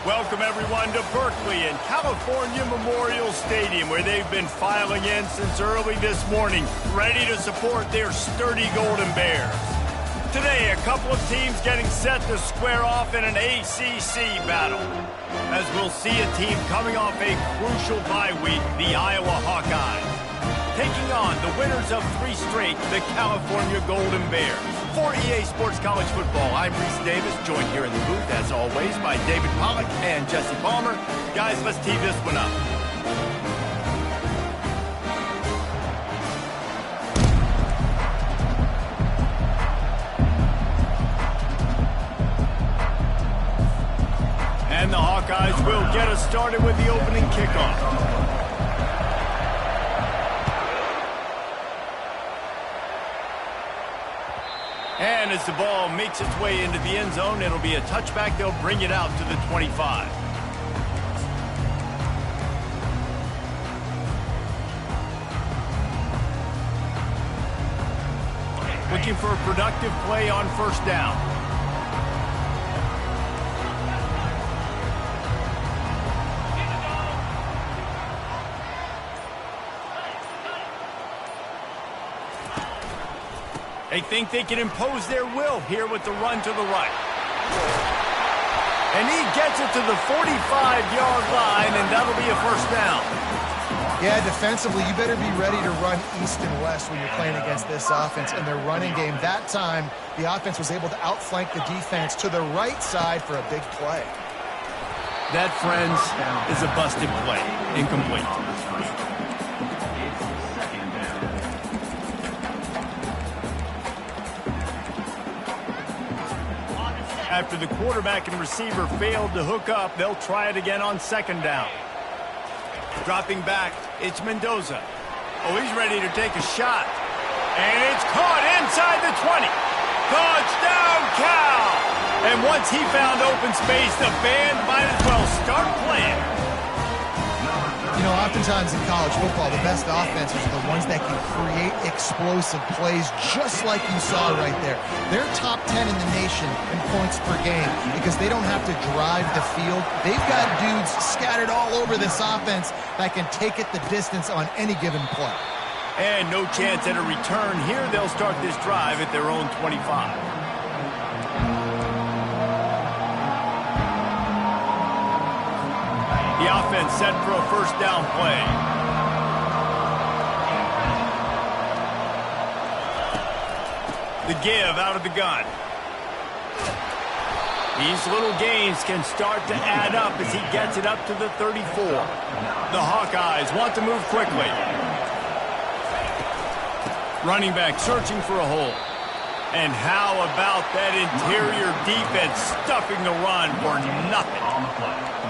Welcome, everyone, to Berkeley and California Memorial Stadium, where they've been filing in since early this morning, ready to support their sturdy Golden Bears. Today, a couple of teams getting set to square off in an ACC battle, as we'll see a team coming off a crucial bye week, the Iowa Hawkeyes, taking on the winners of 3 straight, the California Golden Bears. For EA Sports College Football, I'm Reese Davis, joined here in the booth, as always, by David Pollack and Jesse Palmer. Guys, let's tee this one up. And the Hawkeyes will get us started with the opening kickoff. And as the ball makes its way into the end zone, it'll be a touchback. They'll bring it out to the 25. Looking for a productive play on first down. They think they can impose their will here with the run to the right. And he gets it to the 45-yard line, and that'll be a first down. Yeah, defensively, you better be ready to run east and west when you're playing against this offense and their running game. That time, the offense was able to outflank the defense to the right side for a big play. That, friends, is a busted play. Incomplete. After the quarterback and receiver failed to hook up, they'll try it again on second down. Dropping back, it's Mendoza. Oh, he's ready to take a shot. And it's caught inside the 20. Touchdown, Cal! And once he found open space, the band might as well start playing. You know, oftentimes in college football, the best offenses are the ones that can create explosive plays just like you saw right there. They're top 10 in the nation in points per game because they don't have to drive the field. They've got dudes scattered all over this offense that can take it the distance on any given play. And no chance at a return here. They'll start this drive at their own 25. The offense set for a first down play. The give out of the gun. These little gains can start to add up as he gets it up to the 34. The Hawkeyes want to move quickly. Running back searching for a hole. And how about that interior defense stuffing the run for nothing?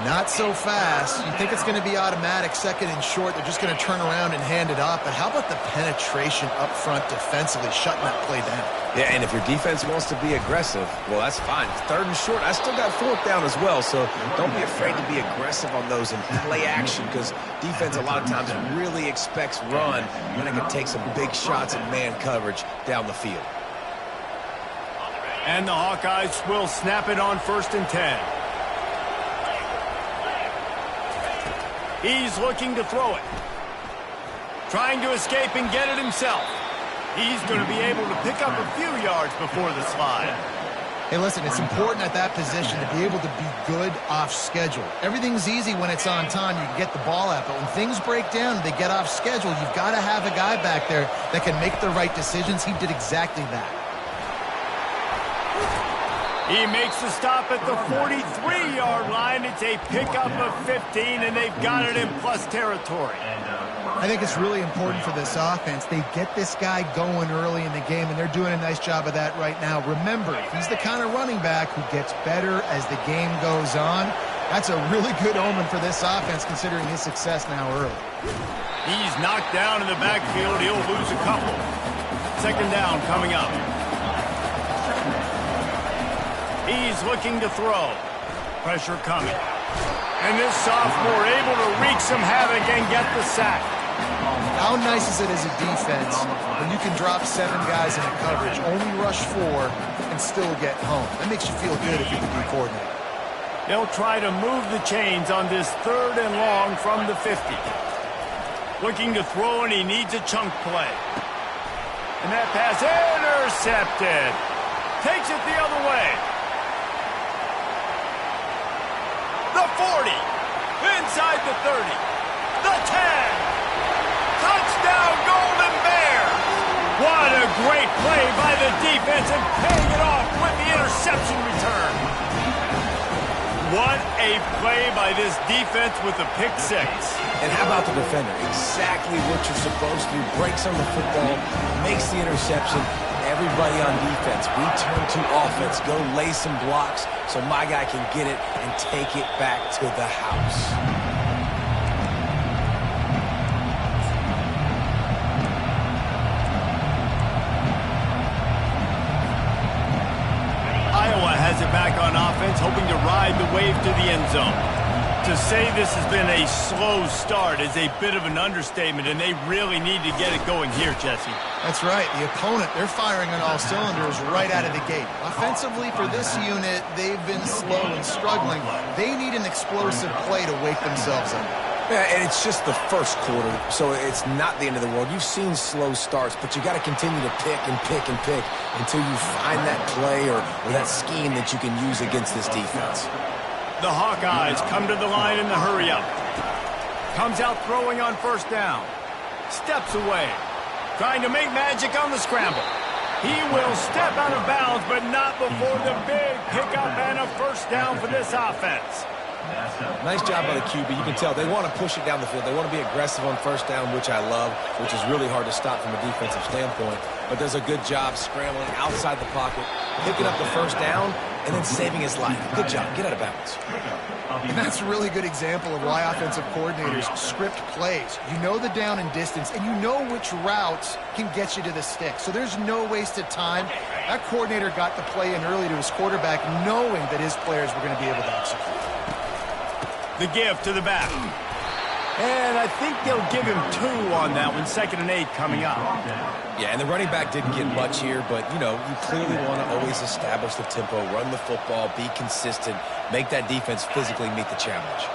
Not so fast. You think it's going to be automatic, second and short. They're just going to turn around and hand it off. But how about the penetration up front defensively, shutting that play down? Yeah, and if your defense wants to be aggressive, well, that's fine. Third and short, I still got fourth down as well. So don't be afraid to be aggressive on those and play action because defense a lot of times really expects run when it can take some big shots in man coverage down the field. And the Hawkeyes will snap it on first and 10. He's looking to throw it. Trying to escape and get it himself. He's going to be able to pick up a few yards before the slide. Hey, listen, it's important at that position to be able to be good off schedule. Everything's easy when it's on time. You can get the ball out. But when things break down, they get off schedule, you've got to have a guy back there that can make the right decisions. He did exactly that. He makes the stop at the 43-yard line. It's a pickup of 15, and they've got it in plus territory. I think it's really important for this offense. They get this guy going early in the game, and they're doing a nice job of that right now. Remember, he's the kind of running back who gets better as the game goes on. That's a really good omen for this offense, considering his success now early. He's knocked down in the backfield. He'll lose a couple. Second down coming up. He's looking to throw. Pressure coming. And this sophomore able to wreak some havoc and get the sack. How nice is it as a defense when you can drop 7 guys in a coverage, only rush 4, and still get home? That makes you feel good if you're the D coordinator. They'll try to move the chains on this 3rd and long from the 50. Looking to throw, and he needs a chunk play. And that pass intercepted. Takes it the other way. The 40. Inside the 30. The 10. Touchdown, Golden Bears. What a great play by the defense, and paying it off with the interception return. What a play by this defense with the pick 6. And how about the defender? Exactly what you're supposed to do. Breaks on the football, makes the interception. Everybody on defense, we turn to offense. Go lay some blocks so my guy can get it and take it back to the house. Iowa has it back on offense, hoping to ride the wave to the end zone. To say this has been a slow start is a bit of an understatement, and they really need to get it going here, Jesse. That's right. The opponent, they're firing on all cylinders right out of the gate. Offensively, for this unit, they've been slow and struggling. They need an explosive play to wake themselves up. Yeah, and it's just the first quarter, so it's not the end of the world. You've seen slow starts, but you got to continue to pick and pick and pick until you find that play or that scheme that you can use against this defense. The Hawkeyes come to the line in the hurry-up. Comes out throwing on 1st down. Steps away. Trying to make magic on the scramble. He will step out of bounds, but not before the big pickup and a 1st down for this offense. Nice job by the QB. You can tell they want to push it down the field. They want to be aggressive on 1st down, which I love, which is really hard to stop from a defensive standpoint. But does a good job scrambling outside the pocket, picking up the 1st down, and then saving his life. Good job. Get out of bounds. And that's a really good example of why offensive coordinators script plays. You know the down and distance, and you know which routes can get you to the stick. So there's no wasted time. That coordinator got the play in early to his quarterback, knowing that his players were going to be able to execute. The give to the back. And I think they'll give him 2 on that one. 2nd and 8 coming up. Yeah, and the running back didn't get much here, but, you know, you clearly want to always establish the tempo, run the football, be consistent, make that defense physically meet the challenge.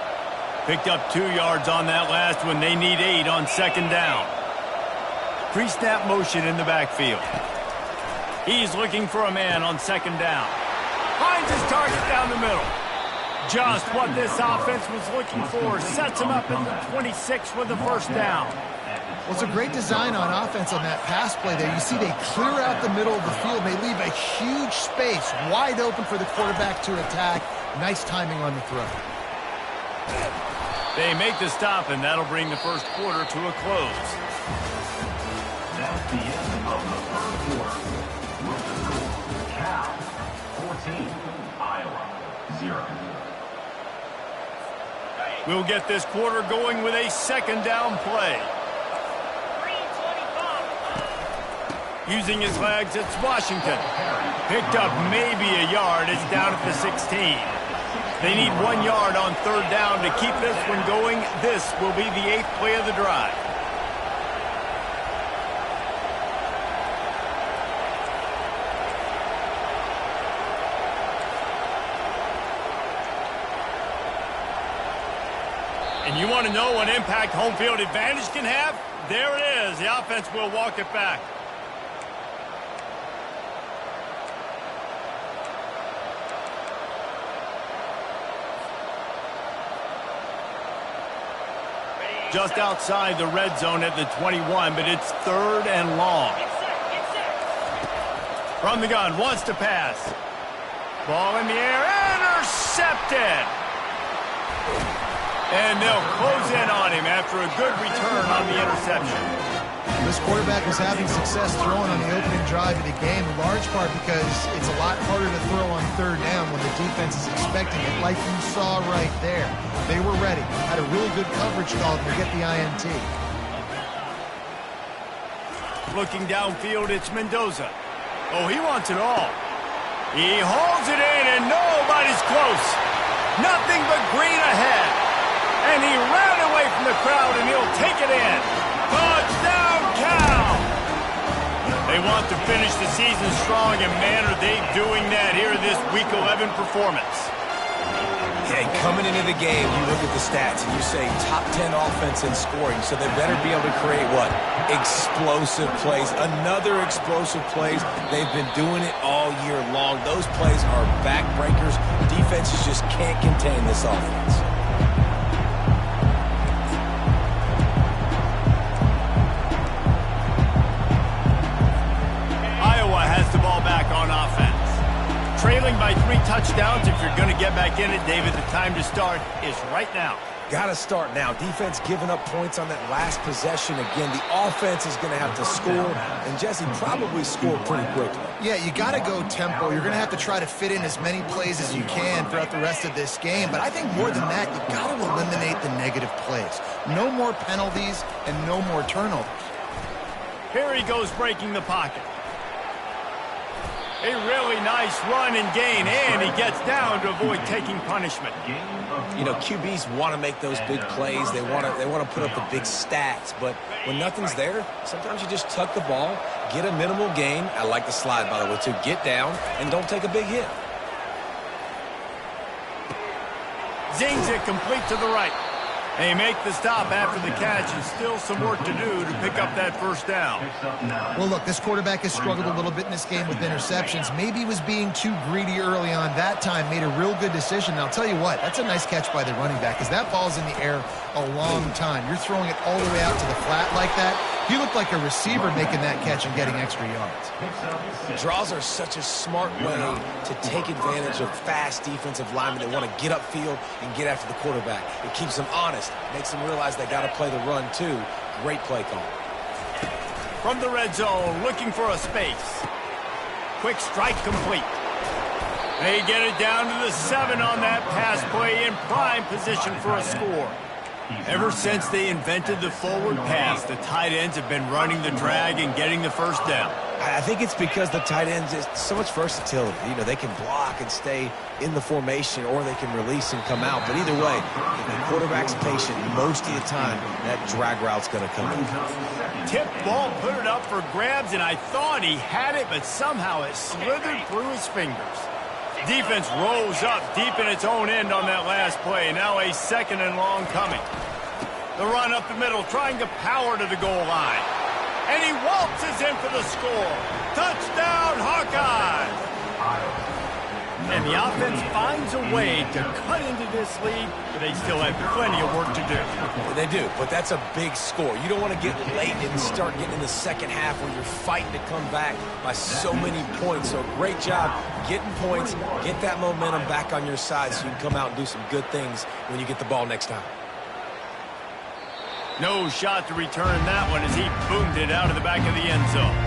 Picked up 2 yards on that last one. They need 8 on 2nd down. Pre-snap motion in the backfield. He's looking for a man on 2nd down. Finds his target down the middle. Just what this offense was looking for. Sets him up in the 26 with the 1st down. Well, it's a great design on offense on that pass play there. You see they clear out the middle of the field. They leave a huge space wide open for the quarterback to attack. Nice timing on the throw. They make the stop, and that'll bring the 1st quarter to a close. That's the end of the 1st quarter. With the score, Cal 14, Iowa 0. We'll get this quarter going with a 2nd down play. Using his legs, it's Washington. Picked up maybe a yard. It's down at the 16. They need 1 yard on 3rd down to keep this one going. This will be the 8th play of the drive. And you want to know what impact home field advantage can have? There it is. The offense will walk it back. Just outside the red zone at the 21, but it's 3rd and long. From the gun, wants to pass. Ball in the air, intercepted. And they'll close in on him after a good return on the interception. This quarterback was having success throwing on the opening drive of the game, in large part because it's a lot harder to throw on 3rd down when the defense is expecting it, like you saw right there. They were ready. Had a really good coverage call to get the INT. Looking downfield, it's Mendoza. Oh, he wants it all. He holds it in, and nobody's close. Nothing but green ahead. And he ran away from the crowd, and he'll take it in. Touchdown, Cal! They want to finish the season strong, and man, are they doing that here in this Week 11 performance. Hey, coming into the game, you look at the stats and you say top 10 offense in scoring, so they better be able to create what? Explosive plays. Another explosive plays. They've been doing it all year long. Those plays are backbreakers. Defenses just can't contain this offense. Iowa has the ball back on offense. Trailing by 3 touchdowns. If you're going to get back in it, David, the time to start is right now. Got to start now. Defense giving up points on that last possession. Again, the offense is going to have to score, and Jesse probably scored pretty quickly. Yeah, you got to go tempo. You're going to have to try to fit in as many plays as you can throughout the rest of this game. But I think more than that, you got to eliminate the negative plays. No more penalties and no more turnovers. Here he goes breaking the pocket. A really nice run and gain, and he gets down to avoid taking punishment. You know, QBs want to make those big plays. They want to put up the big stats. But when nothing's there, sometimes you just tuck the ball, get a minimal gain. I like the slide, by the way, too. Get down and don't take a big hit. Zings it complete to the right. They make the stop after the catch, and still some work to do to pick up that first down. Well, look, this quarterback has struggled a little bit in this game with interceptions. Maybe he was being too greedy early on. That time made a real good decision. And I'll tell you what, that's a nice catch by the running back, because that ball's in the air a long time. You're throwing it all the way out to the flat like that. He looked like a receiver making that catch and getting extra yards. Draws are such a smart way to take advantage of fast defensive linemen that want to get upfield and get after the quarterback. It keeps them honest, makes them realize they got to play the run too. Great play call. From the red zone, looking for a space. Quick strike complete. They get it down to the 7 on that pass play, in prime position for a score. Ever since they invented the forward pass, the tight ends have been running the drag and getting the first down. I think it's because the tight ends is so much versatility. You know, they can block and stay in the formation, or they can release and come out. But either way, if the quarterback's patient, most of the time, that drag route's going to come in. Tip ball, put it up for grabs, and I thought he had it, but somehow it slithered through his fingers. Defense rolls up deep in its own end on that last play. Now a 2nd and long coming. The run up the middle, trying to power to the goal line. And he waltzes in for the score. Touchdown, Hawkeyes! And the offense finds a way to cut into this lead, but they still have plenty of work to do. They do, but that's a big score. You don't want to get late and start getting in the second half where you're fighting to come back by so many points. So great job getting points, get that momentum back on your side so you can come out and do some good things when you get the ball next time. No shot to return that one as he boomed it out of the back of the end zone.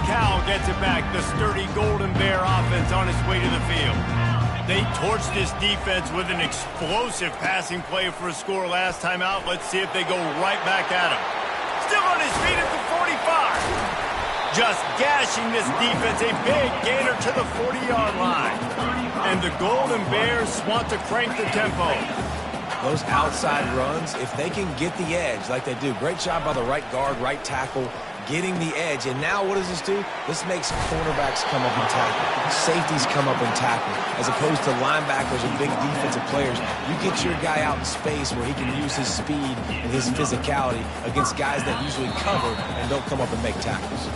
Cal gets it back. The sturdy Golden Bear offense on its way to the field. They torched this defense with an explosive passing play for a score last time out. Let's see if they go right back at him. Still on his feet at the 45. Just gashing this defense. A big gainer to the 40-yard line. And the Golden Bears want to crank the tempo. Those outside runs, if they can get the edge like they do, great job by the right guard, right tackle, getting the edge. And now what does this do? This makes cornerbacks come up and tackle. Safeties come up and tackle. As opposed to linebackers and big defensive players, you get your guy out in space where he can use his speed and his physicality against guys that usually cover and don't come up and make tackles.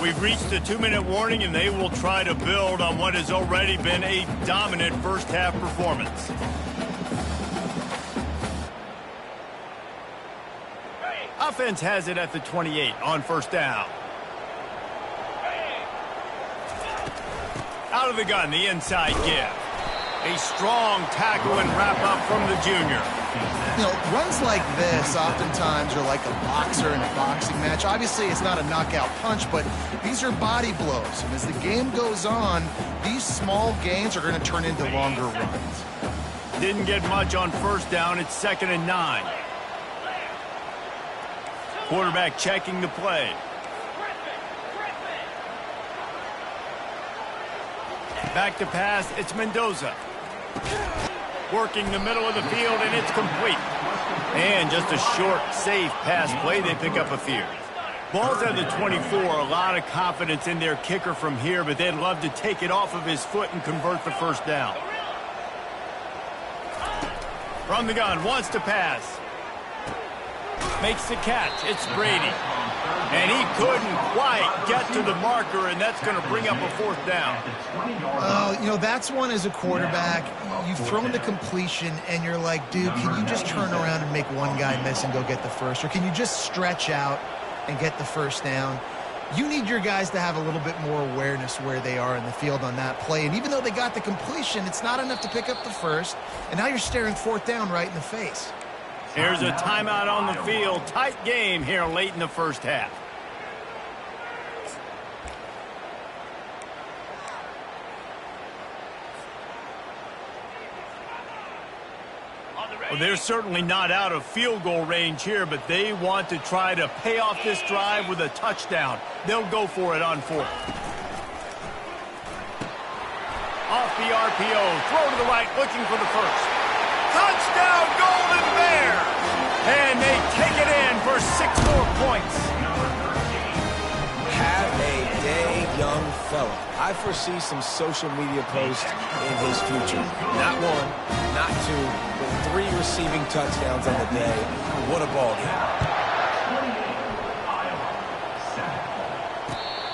We've reached the 2-minute warning, and they will try to build on what has already been a dominant first-half performance. Offense has it at the 28 on first down. Out of the gun, the inside give. A strong tackle and wrap-up from the junior. You know, runs like this oftentimes are like a boxer in a boxing match. Obviously, it's not a knockout punch, but these are body blows. And as the game goes on, these small gains are going to turn into longer runs. Didn't get much on first down. It's 2nd and 9. Quarterback checking the play. Back to pass, it's Mendoza. Working the middle of the field, and it's complete. And just a short, safe pass play, they pick up a few. Ball's at the 24. A lot of confidence in their kicker from here, but they'd love to take it off of his foot and convert the first down. From the gun, wants to pass. Makes the catch. It's Brady. And he couldn't quite get to the marker, and that's going to bring up a fourth down. You know, that's one as a quarterback. You've thrown the completion, and you're like, dude, can you just turn around and make one guy miss and go get the first? Or can you just stretch out and get the first down? You need your guys to have a little bit more awareness where they are in the field on that play. And even though they got the completion, it's not enough to pick up the first. And now you're staring fourth down right in the face. Here's a timeout on the field. Tight game here late in the first half. Well, they're certainly not out of field goal range here, but they want to try to pay off this drive with a touchdown. They'll go for it on fourth. Off the RPO, throw to the right, looking for the first. Touchdown, Golden Bears! And they take it in for 6 more points. Have a day, young fella. I foresee some social media posts in his future. Not one, not two, but 3 receiving touchdowns on the day. What a ball game.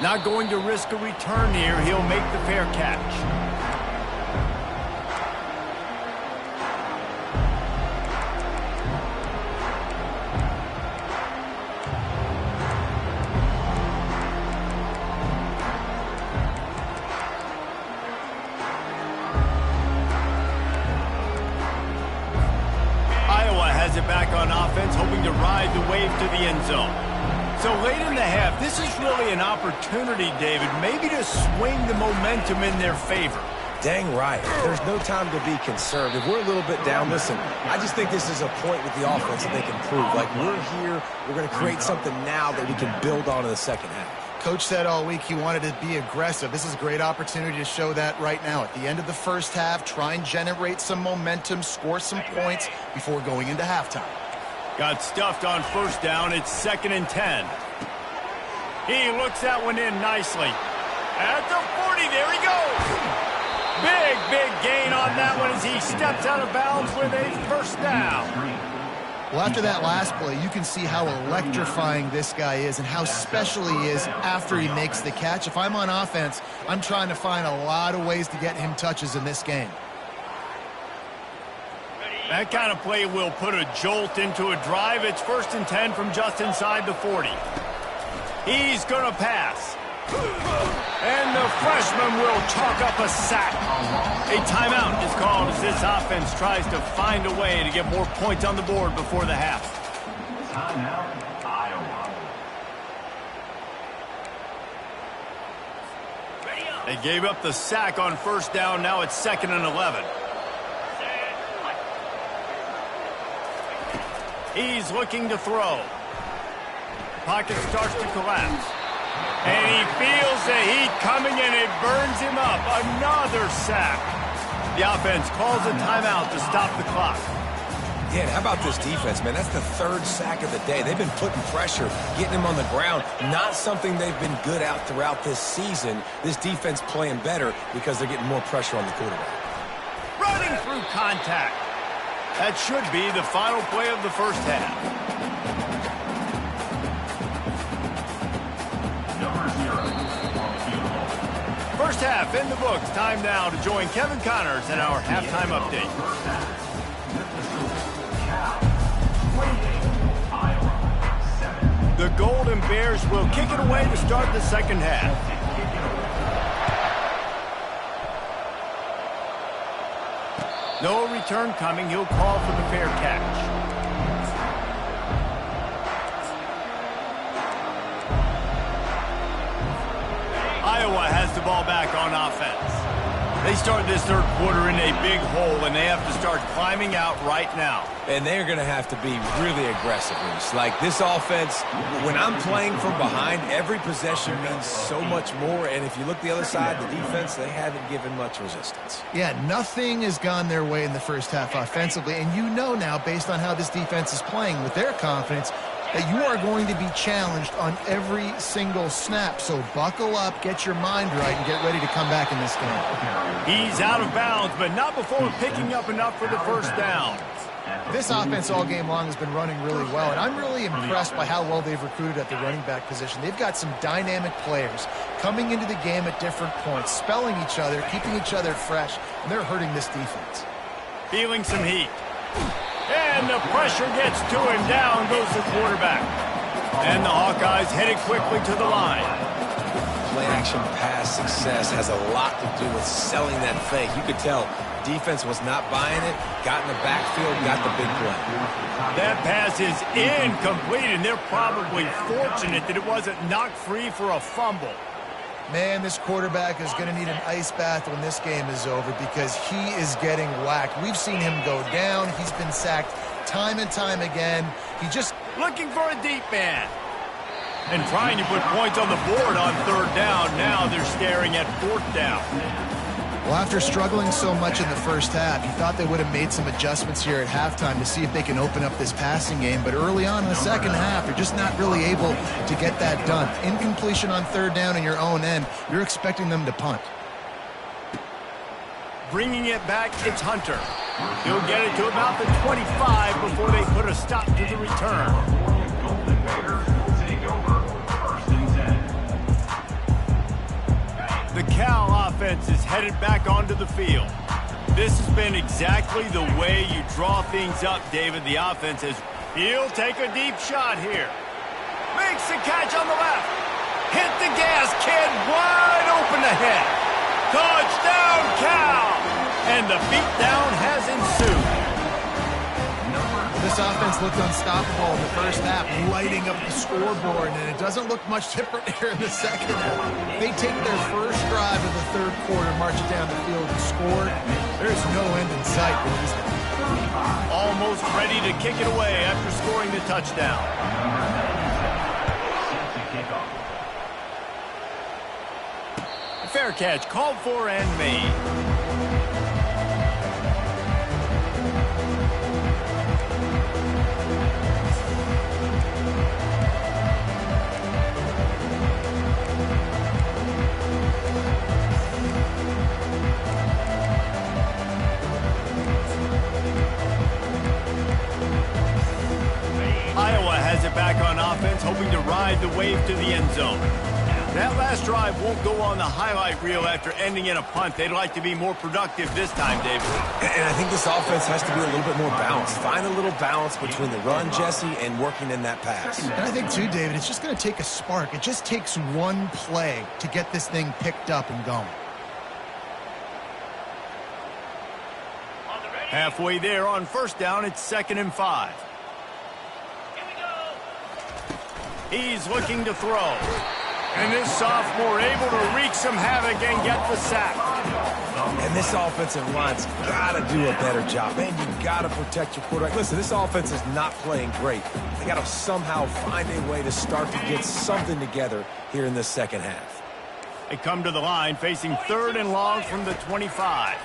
Not going to risk a return here. He'll make the fair catch. Back on offense, hoping to ride the wave to the end zone. So late in the half, this is really an opportunity, David, maybe to swing the momentum in their favor. Dang right. There's no time to be concerned. If we're a little bit down, listen, I just think this is a point with the offense that they can prove. Like, we're here, we're going to create something now that we can build on in the second half. Coach said all week he wanted to be aggressive. This is a great opportunity to show that right now. At the end of the first half, try and generate some momentum, score some points before going into halftime. Got stuffed on first down. It's 2nd and 10. He looks that one in nicely. At the 40, there he goes. Big gain on that one as he steps out of bounds with a first down. Well, after that last play, you can see how electrifying this guy is and how special he is after he makes the catch. If I'm on offense, I'm trying to find a lot of ways to get him touches in this game. That kind of play will put a jolt into a drive. It's 1st and 10 from just inside the 40. He's going to pass. And the freshman will chalk up a sack. A timeout is called as this offense tries to find a way to get more points on the board before the half. Timeout, Iowa. They gave up the sack on first down. Now it's 2nd and 11. He's looking to throw. Pocket starts to collapse. And he feels the heat coming and it burns him up. Another sack. The offense calls a timeout to stop the clock. Yeah, and how about this defense, man? That's the 3rd sack of the day. They've been putting pressure, getting him on the ground. Not something they've been good at throughout this season. This defense playing better because they're getting more pressure on the quarterback. Running through contact. That should be the final play of the first half. First half in the books. Time now to join Kevin Connors in our halftime update. The Golden Bears will kick it away to start the second half. No return coming. He'll call for the fair catch. Iowa has the ball back on offense. They start this third quarter in a big hole, and they have to start climbing out right now. And they're going to have to be really aggressive. Like this offense, when I'm playing from behind, every possession means so much more. And if you look the other side, the defense, they haven't given much resistance. Yeah, nothing has gone their way in the first half offensively. And you know now, based on how this defense is playing with their confidence, that you are going to be challenged on every single snap. So buckle up, get your mind right, and get ready to come back in this game. He's out of bounds, but not before picking up enough for the first down. This offense all game long has been running really well, and I'm really impressed by how well they've recruited at the running back position. They've got some dynamic players coming into the game at different points, spelling each other, keeping each other fresh, and they're hurting this defense. Feeling some heat. And the pressure gets to him. Down goes the quarterback. And the Hawkeyes headed quickly to the line. Play-action pass success has a lot to do with selling that fake. You could tell defense was not buying it, got in the backfield, got the big play. That pass is incomplete, and they're probably fortunate that it wasn't knocked free for a fumble. Man, this quarterback is going to need an ice bath when this game is over because he is getting whacked. We've seen him go down. He's been sacked time and time again. He just looking for a deep man. And trying to put points on the board on third down. Now they're staring at fourth down. Well, after struggling so much in the first half, you thought they would have made some adjustments here at halftime to see if they can open up this passing game. But early on in the second half, they're just not really able to get that done. Incompletion on third down in your own end, you're expecting them to punt. Bringing it back, it's Hunter. He'll get it to about the 25 before they put a stop to the return. Golden Bears will take over first and 10. The Cal offense is headed back onto the field. This has been exactly the way you draw things up, David. The offense is, he'll take a deep shot here. Makes the catch on the left. Hit the gas, kid, wide open ahead. Touchdown, Cal! And the beatdown has ensued. This offense looked unstoppable in the first half, lighting up the scoreboard, and it doesn't look much different here in the second half. They take their first drive of the third quarter, march it down the field, and score. There's no end in sight for these guys. Almost ready to kick it away after scoring the touchdown. Fair catch called for and made. Iowa has it back on offense, hoping to ride the wave to the end zone. That last drive won't go on the highlight reel after ending in a punt. They'd like to be more productive this time, David. And I think this offense has to be a little bit more balanced. Find a little balance between the run, Jesse, and working in that pass. And I think, too, David, it's just going to take a spark. It just takes one play to get this thing picked up and going. Halfway there on first down, it's 2nd and 5. He's looking to throw. And this sophomore able to wreak some havoc and get the sack. And this offensive line's got to do a better job. Man, you got to protect your quarterback. Listen, this offense is not playing great. They got to somehow find a way to start to get something together here in this second half. They come to the line facing 3rd and long from the 25.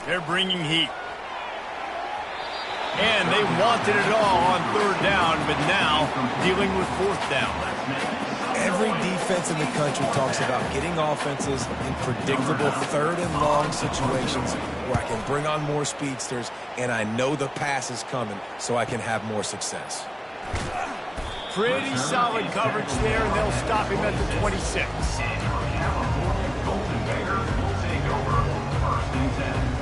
They're bringing heat. And they wanted it all on 3rd down, but now dealing with 4th down. Every defense in the country talks about getting offenses in predictable 3rd and long situations where I can bring on more speedsters and I know the pass is coming so I can have more success. Pretty solid coverage there, and they'll stop him at the 26. Golden Bears will take over first and 10.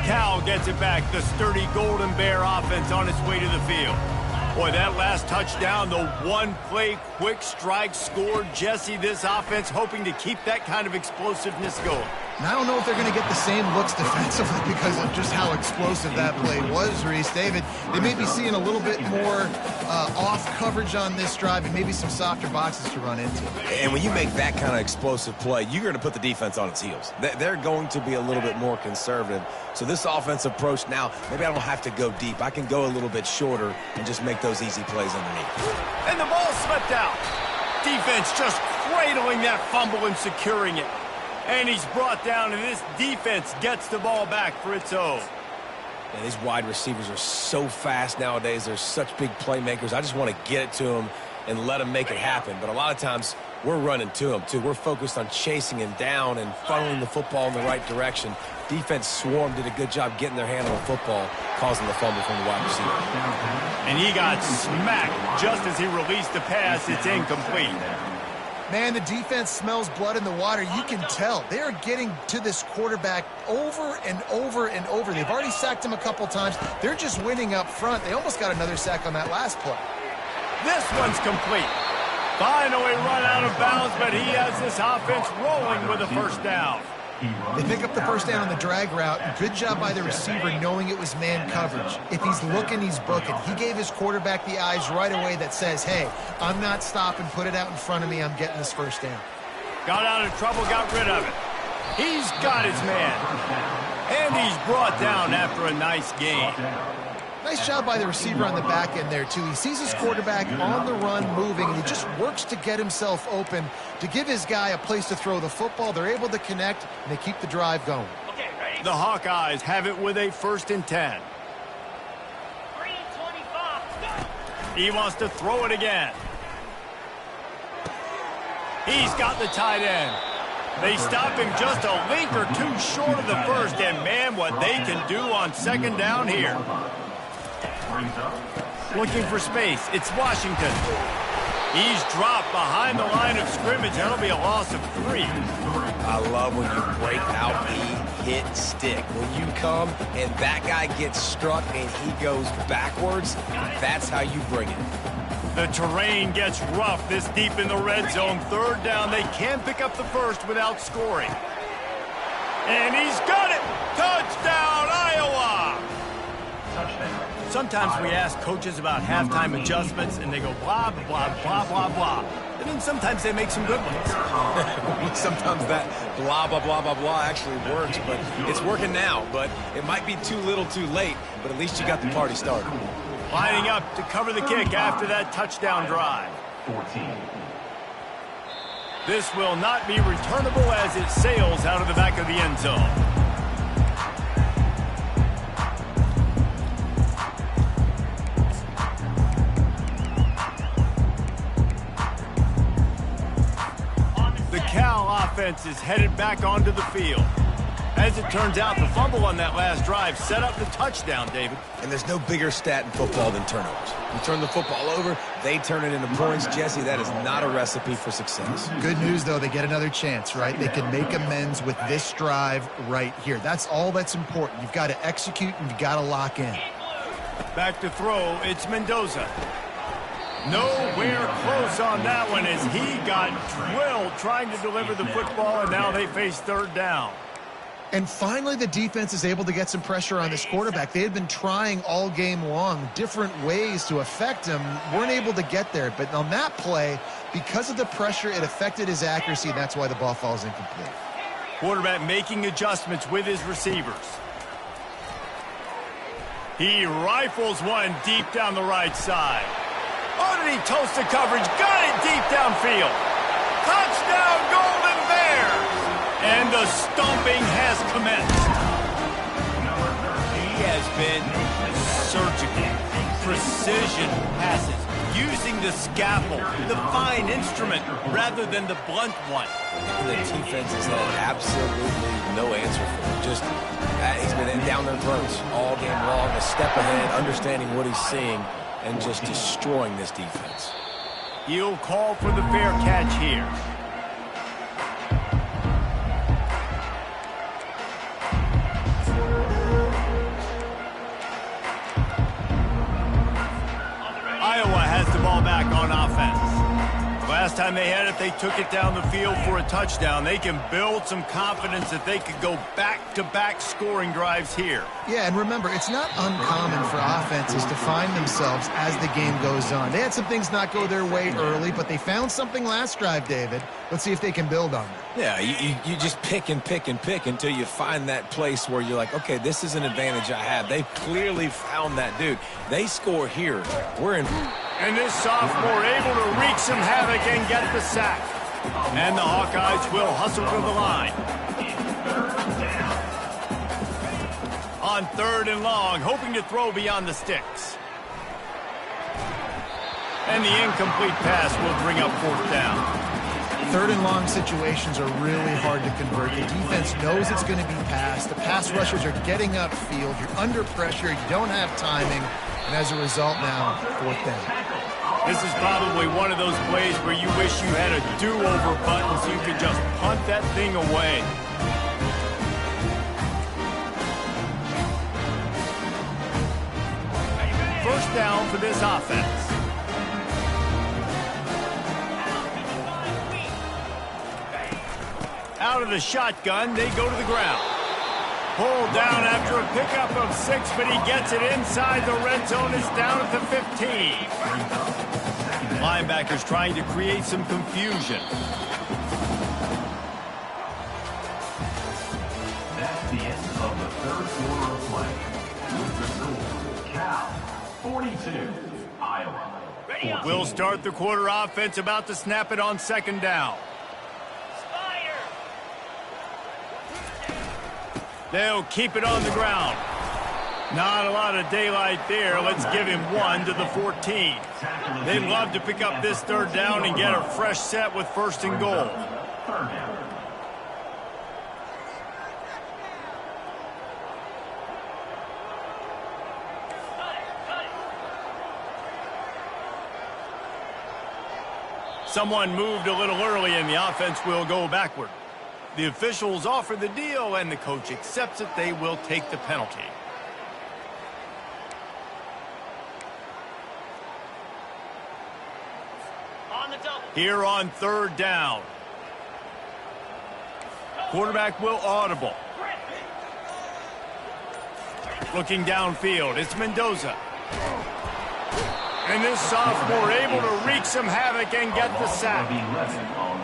Cal gets it back. The sturdy Golden Bear offense on its way to the field. Boy, that last touchdown, the one-play quick strike scored. Jesse, this offense hoping to keep that kind of explosiveness going. And I don't know if they're going to get the same looks defensively because of just how explosive that play was, Reese. David, they may be seeing a little bit more off coverage on this drive and maybe some softer boxes to run into. And when you make that kind of explosive play, you're going to put the defense on its heels. They're going to be a little bit more conservative. So this offensive approach now, maybe I don't have to go deep. I can go a little bit shorter and just make those easy plays underneath. And the ball slipped out. Defense just cradling that fumble and securing it. And he's brought down, and this defense gets the ball back for its own. And these wide receivers are so fast nowadays. They're such big playmakers. I just want to get it to them and let them make it happen. But a lot of times we're running to them, too. We're focused on chasing him down and funneling the football in the right direction. Defense swarm did a good job getting their hand on the football, causing the fumble from the wide receiver. And he got smacked just as he released the pass. It's incomplete. Man, the defense smells blood in the water. You can tell. They are getting to this quarterback over and over and over. They've already sacked him a couple times. They're just winning up front. They almost got another sack on that last play. This one's complete. Finally run out of bounds, but he has this offense rolling with a first down. They pick up the first down on the drag route. Good job by the receiver knowing it was man coverage. If he's looking, he's booking. He gave his quarterback the eyes right away that says, hey, I'm not stopping. Put it out in front of me. I'm getting this first down. Got out of trouble, got rid of it. He's got his man. And he's brought down after a nice gain. Nice job by the receiver on the back end there, too. He sees his quarterback on the run moving, and he just works to get himself open to give his guy a place to throw the football. They're able to connect, and they keep the drive going. The Hawkeyes have it with a 1st and 10. He wants to throw it again. He's got the tight end. They stopped him just a link or two short of the first, and man, what they can do on 2nd down here. Looking for space. It's Washington. He's dropped behind the line of scrimmage. That'll be a loss of 3. I love when you break out the hit stick. When you come and that guy gets struck and he goes backwards, that's how you bring it. The terrain gets rough this deep in the red zone. 3rd down. They can pick up the first without scoring. And he's got it. Touchdown, Iowa. Sometimes we ask coaches about halftime adjustments, and they go blah, blah, blah, blah, blah. And then sometimes they make some good ones. Sometimes that blah, blah, blah, blah, blah actually works, but it's working now. But it might be too little too late, but at least you got the party started. Lining up to cover the kick after that touchdown drive. 14. This will not be returnable as it sails out of the back of the end zone. The Cal offense is headed back onto the field. As it turns out, the fumble on that last drive set up the touchdown, David. And there's no bigger stat in football than turnovers. You turn the football over, they turn it into points. Jesse, that is not a recipe for success. Good news, though, they get another chance, right? They can make amends with this drive right here. That's all that's important. You've got to execute and you've got to lock in. Back to throw, it's Mendoza. Nowhere close on that one as he got drilled trying to deliver the football, and now they face 3rd down. And finally, the defense is able to get some pressure on this quarterback. They had been trying all game long different ways to affect him, weren't able to get there. But on that play, because of the pressure, it affected his accuracy, and that's why the ball falls incomplete. Quarterback making adjustments with his receivers. He rifles one deep down the right side. Oh, did he toast the coverage? Got it deep downfield. Touchdown, Golden Bears! And the stomping has commenced. He has been surgical. Precision passes. Using the scalpel, the fine instrument, rather than the blunt one. And the defense has had absolutely no answer for him. Just, he's been down their throats all game long, a step ahead, understanding what he's seeing, and just destroying this defense. He'll call for the fair catch here. Iowa has the ball back on offense. Last time they had it, they took it down the field for a touchdown. They can build some confidence that they could go back-to-back scoring drives here. Yeah, and remember, it's not uncommon for offenses to find themselves as the game goes on. They had some things not go their way early, but they found something last drive, David. Let's see if they can build on it. Yeah, you just pick and pick and pick until you find that place where you're like, okay, this is an advantage I have. They clearly found that dude. They score here. We're in. And this sophomore able to wreak some havoc and get the sack. And the Hawkeyes will hustle to the line. on 3rd and long, hoping to throw beyond the sticks. And the incomplete pass will bring up 4th down. 3rd and long situations are really hard to convert. The defense knows it's going to be passed. The pass rushers are getting upfield. You're under pressure. You don't have timing. And as a result now, 4th down. This is probably one of those plays where you wish you had a do-over button so you could just punt that thing away. First down for this offense. Out of the shotgun, they go to the ground. Pulled down after a pickup of 6, but he gets it inside the red zone. It's down at the 15. Linebackers trying to create some confusion. That's the end of the 3rd quarter of play. With the score, Cal 42, Iowa 14. We'll start the quarter offense, about to snap it on 2nd down. They'll keep it on the ground. Not a lot of daylight there. Let's give him 1 to the 14. They'd love to pick up this 3rd down and get a fresh set with 1st and goal. 3rd down. Someone moved a little early and the offense will go backward. The officials offer the deal and the coach accepts it. They will take the penalty. Here on 3rd down. Quarterback will audible. Looking downfield, it's Mendoza. And this sophomore able to wreak some havoc and get the sack.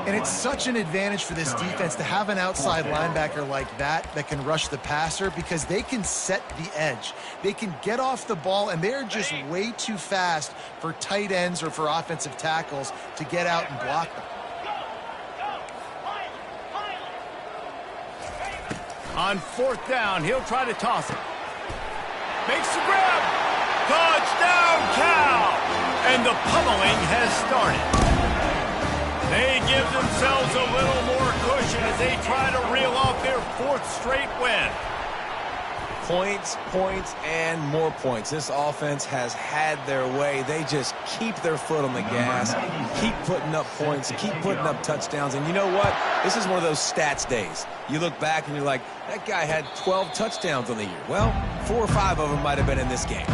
And it's such an advantage for this defense to have an outside linebacker like that can rush the passer, because they can set the edge. They can get off the ball, and they're just way too fast for tight ends or for offensive tackles to get out and block them. On 4th down, he'll try to toss it. Makes the grab. Touchdown, Cal! And the pummeling has started. They give themselves a little more cushion as they try to reel off their 4th straight win. Points, points, and more points. This offense has had their way. They just keep their foot on the gas, keep putting up points, keep putting up touchdowns. And you know what? This is one of those stats days. You look back and you're like, that guy had 12 touchdowns on the year. Well, 4 or 5 of them might have been in this game.